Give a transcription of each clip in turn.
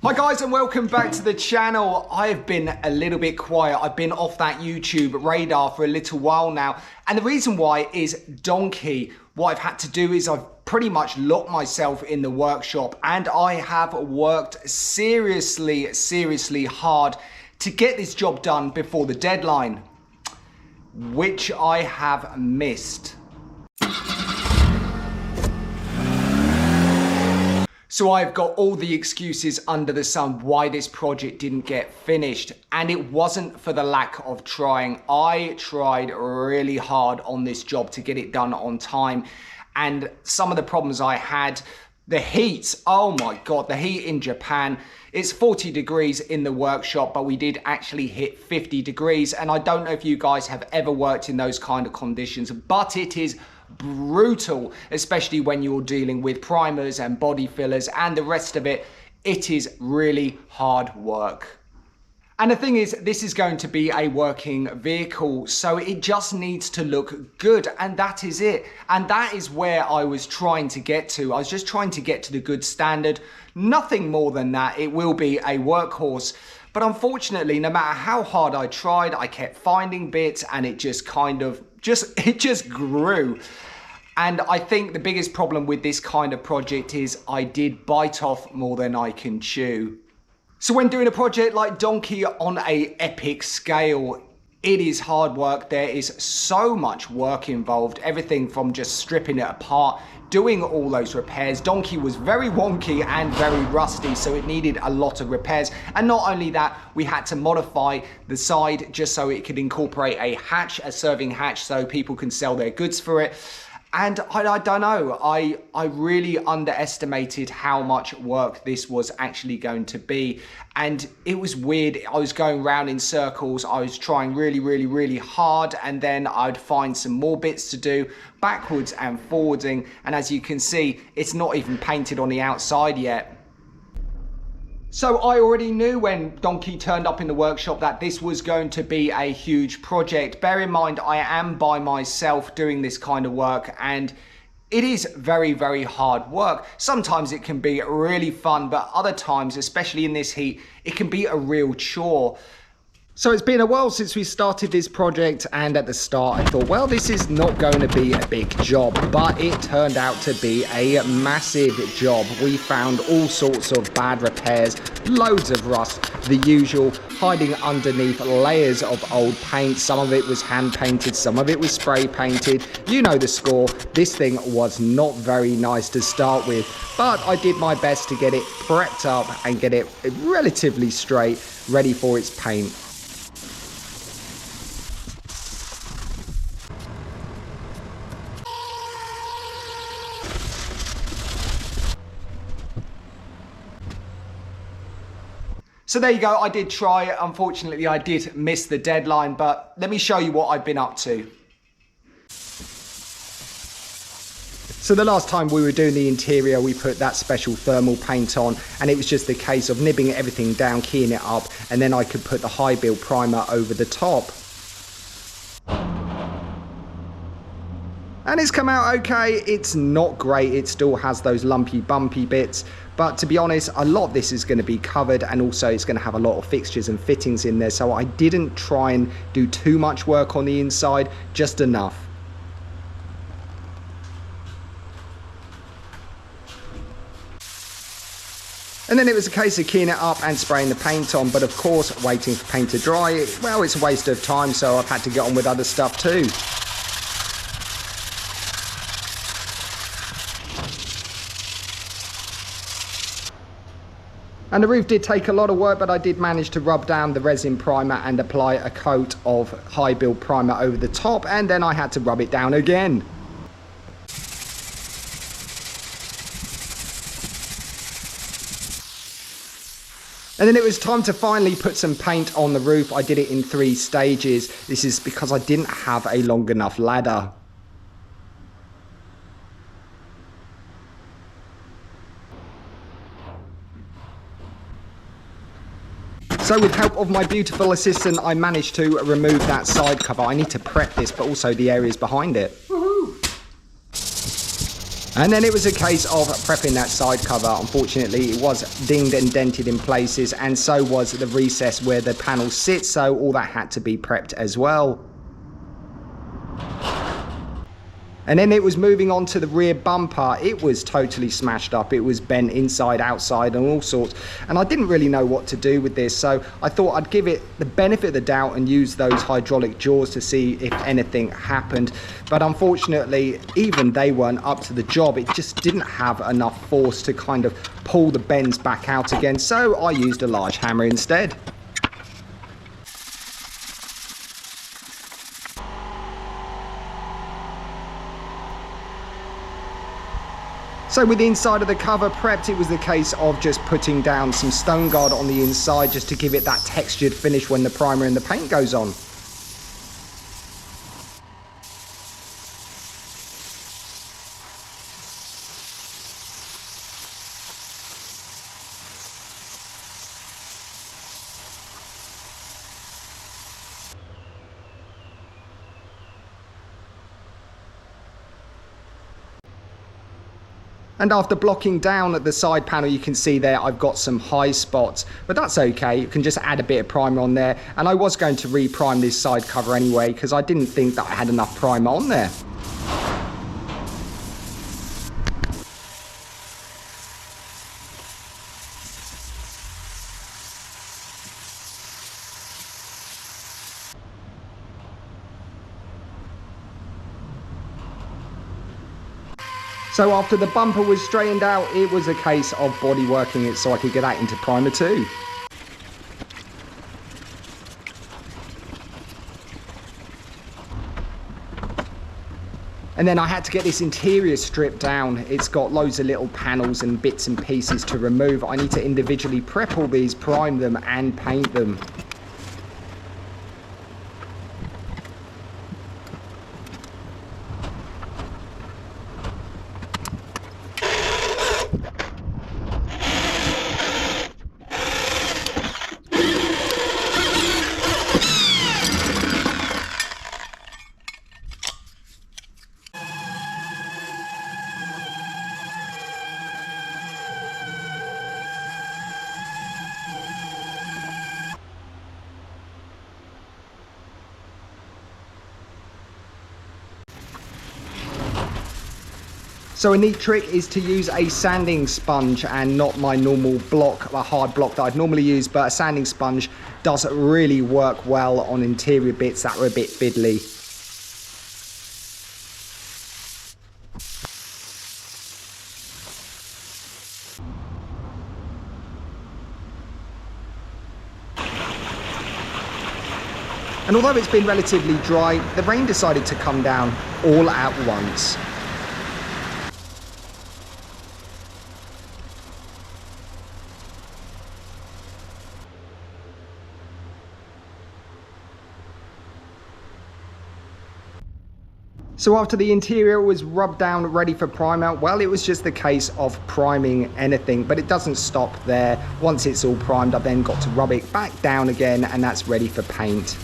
Hi guys and welcome back to the channel. I have been a little bit quiet. I've been off that YouTube radar for a little while now. And the reason why is donkey. What I've had to do is I've pretty much locked myself in the workshop and I have worked seriously hard to get this job done before the deadline, which I have missed. So I've got all the excuses under the sun why this project didn't get finished, and it wasn't for the lack of trying. I tried really hard on this job to get it done on time, and some of the problems I had, the heat, oh my God, the heat in Japan. It's 40 degrees in the workshop, but we did actually hit 50 degrees, and I don't know if you guys have ever worked in those kind of conditions, but it is brutal, especially when you're dealing with primers and body fillers and the rest of it. It is really hard work. And the thing is, this is going to be a working vehicle, so it just needs to look good, and that is it. And that is where I was trying to get to. I was just trying to get to the good standard, nothing more than that. It will be a workhorse. But unfortunately, no matter how hard I tried, I kept finding bits and it just grew. And I think the biggest problem with this kind of project is I did bite off more than I can chew. So when doing a project like Donkey on an epic scale, it is hard work. There is so much work involved, everything from just stripping it apart, doing all those repairs. Donkey was very wonky and very rusty, so it needed a lot of repairs. And not only that, we had to modify the side just so it could incorporate a hatch, a serving hatch, so people can sell their goods for it. And I don't know, I really underestimated how much work this was actually going to be. And it was weird. I was going round in circles. I was trying really hard, and then I'd find some more bits to do, backwards and forwarding. And as you can see, it's not even painted on the outside yet. So I already knew when Donkey turned up in the workshop that this was going to be a huge project. Bear in mind, I am by myself doing this kind of work, and it is very hard work. Sometimes it can be really fun, but other times, especially in this heat, it can be a real chore. So it's been a while since we started this project, and at the start I thought, well, this is not going to be a big job, but it turned out to be a massive job. We found all sorts of bad repairs, loads of rust, the usual, hiding underneath layers of old paint. Some of it was hand painted, some of it was spray painted. You know the score. This thing was not very nice to start with, but I did my best to get it prepped up and get it relatively straight, ready for its paint. So there you go, I did try. Unfortunately, I did miss the deadline, but let me show you what I've been up to. So the last time we were doing the interior, we put that special thermal paint on, and it was just a case of nibbing everything down, keying it up, and then I could put the high build primer over the top. And it's come out okay. It's not great. It still has those lumpy, bumpy bits. But to be honest, a lot of this is going to be covered, and also it's going to have a lot of fixtures and fittings in there. So I didn't try and do too much work on the inside, just enough. And then it was a case of keying it up and spraying the paint on. But of course, waiting for paint to dry, well, it's a waste of time. So I've had to get on with other stuff too. And the roof did take a lot of work, but I did manage to rub down the resin primer and apply a coat of high build primer over the top, and then I had to rub it down again. And then it was time to finally put some paint on the roof. I did it in 3 stages. This is because I didn't have a long enough ladder. So with help of my beautiful assistant, I managed to remove that side cover. I need to prep this, but also the areas behind it. Woohoo! And then it was a case of prepping that side cover. Unfortunately, it was dinged and dented in places, and so was the recess where the panel sits, so all that had to be prepped as well. And then it was moving on to the rear bumper. It was totally smashed up. It was bent inside, outside, and all sorts. And I didn't really know what to do with this, so I thought I'd give it the benefit of the doubt and use those hydraulic jaws to see if anything happened. But unfortunately, even they weren't up to the job. It just didn't have enough force to kind of pull the bends back out again, so I used a large hammer instead. So with the inside of the cover prepped, it was the case of just putting down some stone guard on the inside just to give it that textured finish when the primer and the paint goes on. And after blocking down at the side panel, you can see there I've got some high spots, but that's okay. You can just add a bit of primer on there. And I was going to re-prime this side cover anyway, because I didn't think that I had enough primer on there. So after the bumper was straightened out, it was a case of body working it so I could get that into primer too. And then I had to get this interior stripped down. It's got loads of little panels and bits and pieces to remove. I need to individually prep all these, prime them and paint them. So a neat trick is to use a sanding sponge and not my normal block, a hard block that I'd normally use, but a sanding sponge does really work well on interior bits that were a bit fiddly. And although it's been relatively dry, the rain decided to come down all at once. So after the interior was rubbed down, ready for primer, well, it was just the case of priming anything, but it doesn't stop there. Once it's all primed, I've then got to rub it back down again, and that's ready for paint.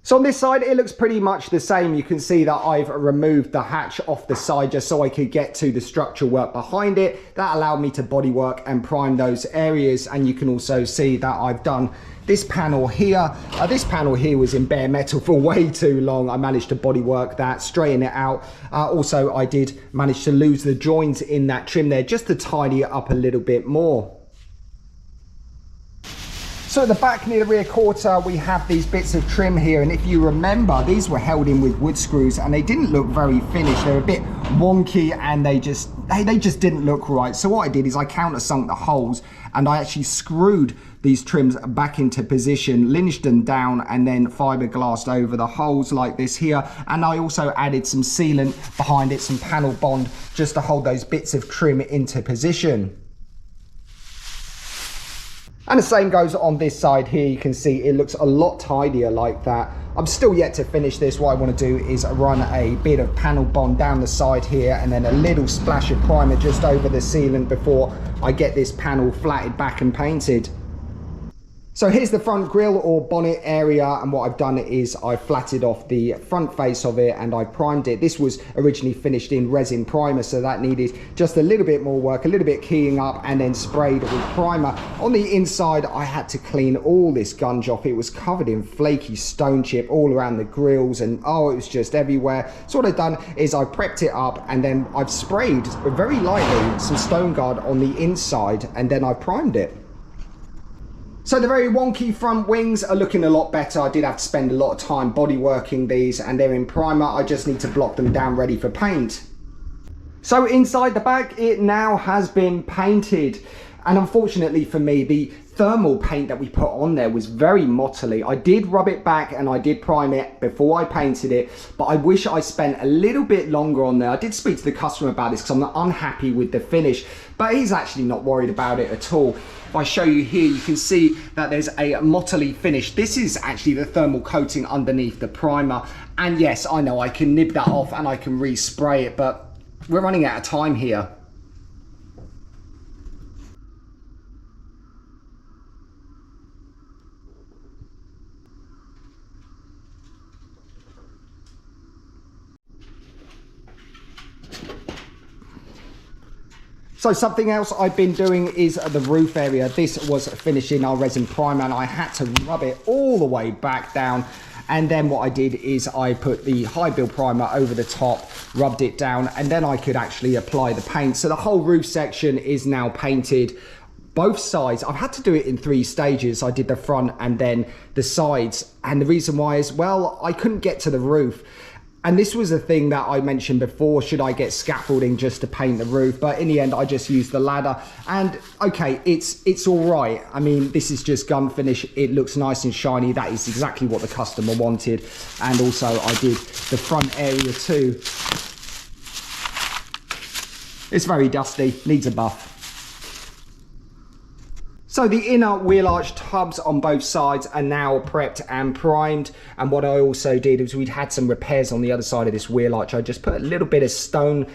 So on this side, it looks pretty much the same. You can see that I've removed the hatch off the side just so I could get to the structural work behind it. That allowed me to bodywork and prime those areas. And you can also see that I've done this panel here. This panel here was in bare metal for way too long. I managed to bodywork that, straighten it out. Also, I did manage to lose the joints in that trim there just to tidy it up a little bit more. So at the back near the rear quarter, we have these bits of trim here, and if you remember, these were held in with wood screws and they didn't look very finished. They were a bit wonky and they just didn't look right. So what I did is I countersunk the holes and I actually screwed these trims back into position, linged them down, and then fiberglassed over the holes like this here. And I also added some sealant behind it, some panel bond, just to hold those bits of trim into position. And the same goes on this side here. You can see it looks a lot tidier like that. I'm still yet to finish this. What I want to do is run a bit of panel bond down the side here and then a little splash of primer just over the sealant before I get this panel flatted back and painted. So here's the front grille or bonnet area, and what I've done is I flatted off the front face of it and I primed it. This was originally finished in resin primer, so that needed just a little bit more work, a little bit keying up, and then sprayed with primer. On the inside, I had to clean all this gunge off. It was covered in flaky stone chip all around the grills, and oh, it was just everywhere. So what I've done is I prepped it up and then I've sprayed very lightly some stone guard on the inside, and then I primed it. So the very wonky front wings are looking a lot better. I did have to spend a lot of time body working these, and they're in primer. I just need to block them down ready for paint. So inside the back, it now has been painted. And unfortunately for me, the thermal paint that we put on there was very mottly. I did rub it back and I did prime it before I painted it, but I wish I spent a little bit longer on there. I did speak to the customer about this because I'm unhappy with the finish, but he's actually not worried about it at all. If I show you here, you can see that there's a mottly finish. This is actually the thermal coating underneath the primer. And yes, I know I can nib that off and I can respray it, but we're running out of time here. So something else I've been doing is the roof area. This was finished in our resin primer and I had to rub it all the way back down. And then what I did is I put the high build primer over the top, rubbed it down, and then I could actually apply the paint. So the whole roof section is now painted. Both sides, I've had to do it in 3 stages. I did the front and then the sides. And the reason why is, well, I couldn't get to the roof. And this was a thing that I mentioned before, should I get scaffolding just to paint the roof? But in the end, I just used the ladder. And okay, it's all right. I mean, this is just gun finish. It looks nice and shiny. That is exactly what the customer wanted. And also I did the front area too. It's very dusty, needs a buff. So the inner wheel arch tubs on both sides are now prepped and primed. And what I also did is we'd had some repairs on the other side of this wheel arch. I just put a little bit of stone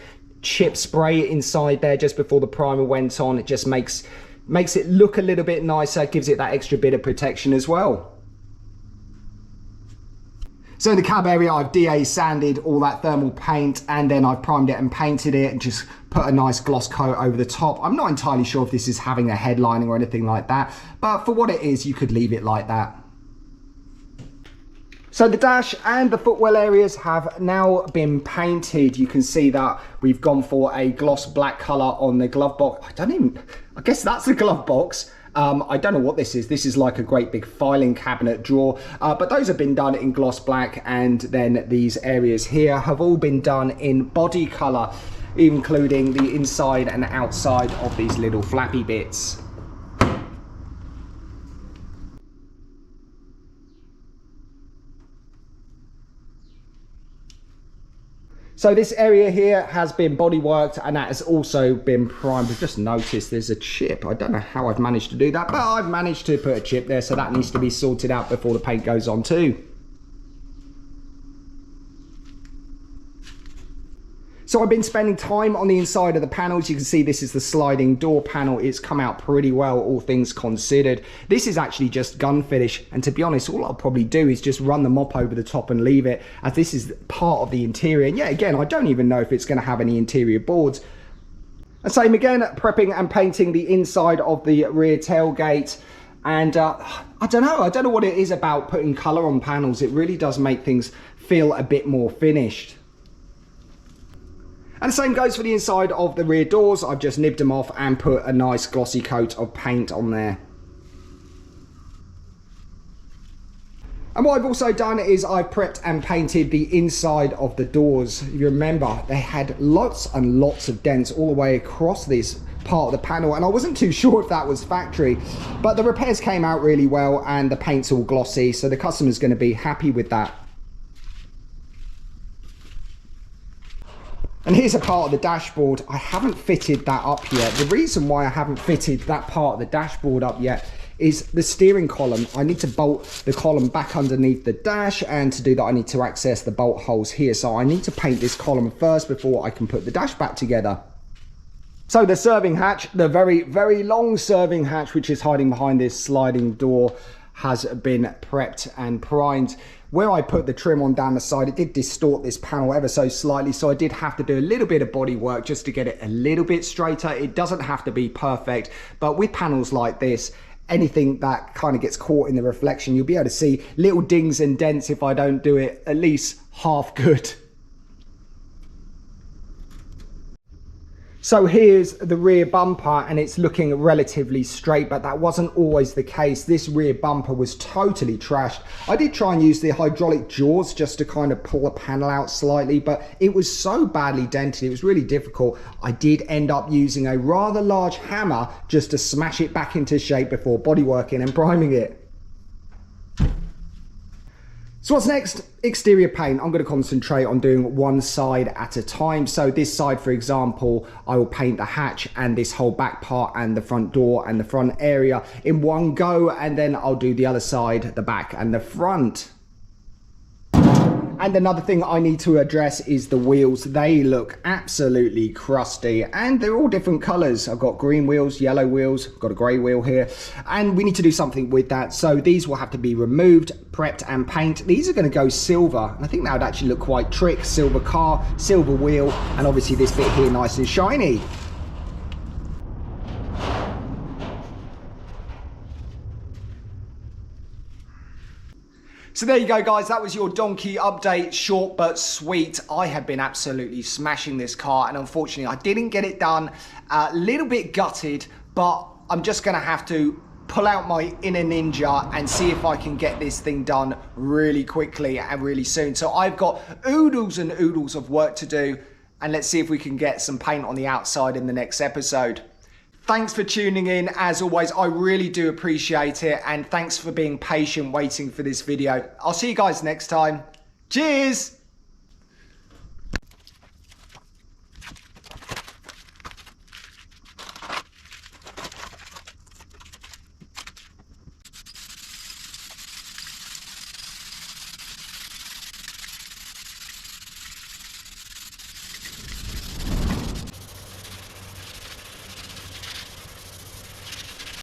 chip spray inside there just before the primer went on. It just makes it look a little bit nicer, gives it that extra bit of protection as well. So in the cab area, I've DA sanded all that thermal paint and then I've primed it and painted it and just put a nice gloss coat over the top. I'm not entirely sure if this is having a headlining or anything like that, but for what it is, you could leave it like that. So the dash and the footwell areas have now been painted. You can see that we've gone for a gloss black color on the glove box. I guess that's the glove box. I don't know what this is. This is like a great big filing cabinet drawer, but those have been done in gloss black, and then these areas here have all been done in body color, including the inside and outside of these little flappy bits. So this area here has been body worked and that has also been primed. I've just noticed there's a chip. I don't know how I've managed to do that, but I've managed to put a chip there, so that needs to be sorted out before the paint goes on too. So I've been spending time on the inside of the panels. You can see this is the sliding door panel. It's come out pretty well, all things considered. This is actually just gun finish, and to be honest, all I'll probably do is just run the mop over the top and leave it, as this is part of the interior. And yeah, again, I don't even know if it's going to have any interior boards. And same again, prepping and painting the inside of the rear tailgate. And I don't know what it is about putting colour on panels. It really does make things feel a bit more finished. And the same goes for the inside of the rear doors. I've just nibbed them off and put a nice glossy coat of paint on there. And what I've also done is I've prepped and painted the inside of the doors. If you remember, they had lots and lots of dents all the way across this part of the panel, and I wasn't too sure if that was factory, but the repairs came out really well and the paint's all glossy, so the customer's going to be happy with that. And here's a part of the dashboard. I haven't fitted that up yet. The reason why I haven't fitted that part of the dashboard up yet is the steering column. I need to bolt the column back underneath the dash, and to do that I need to access the bolt holes here. So I need to paint this column first before I can put the dash back together. So the serving hatch, the very, very long serving hatch, which is hiding behind this sliding door, has been prepped and primed. Where I put the trim on down the side, it did distort this panel ever so slightly, so I did have to do a little bit of body work just to get it a little bit straighter. It doesn't have to be perfect, but with panels like this, anything that kind of gets caught in the reflection, you'll be able to see little dings and dents if I don't do it at least half good. So here's the rear bumper, and it's looking relatively straight, but that wasn't always the case. This rear bumper was totally trashed. I did try and use the hydraulic jaws just to kind of pull the panel out slightly, but it was so badly dented, it was really difficult. I did end up using a rather large hammer just to smash it back into shape before bodyworking and priming it. So what's next? Exterior paint. I'm going to concentrate on doing one side at a time. So this side, for example, I will paint the hatch and this whole back part and the front door and the front area in one go, and then I'll do the other side, the back and the front. And another thing I need to address is the wheels. They look absolutely crusty and they're all different colors. I've got green wheels, yellow wheels, got a gray wheel here, and we need to do something with that. So these will have to be removed, prepped and painted. These are going to go silver, and I think that would actually look quite trick. Silver car, silver wheel, and obviously this bit here nice and shiny. So there you go, guys. That was your donkey update, short but sweet. I have been absolutely smashing this car, and unfortunately I didn't get it done. A little bit gutted, but I'm just gonna have to pull out my inner ninja and see if I can get this thing done really quickly and really soon. So I've got oodles and oodles of work to do, and let's see if we can get some paint on the outside in the next episode. Thanks for tuning in. As always, I really do appreciate it, and thanks for being patient waiting for this video. I'll see you guys next time. Cheers!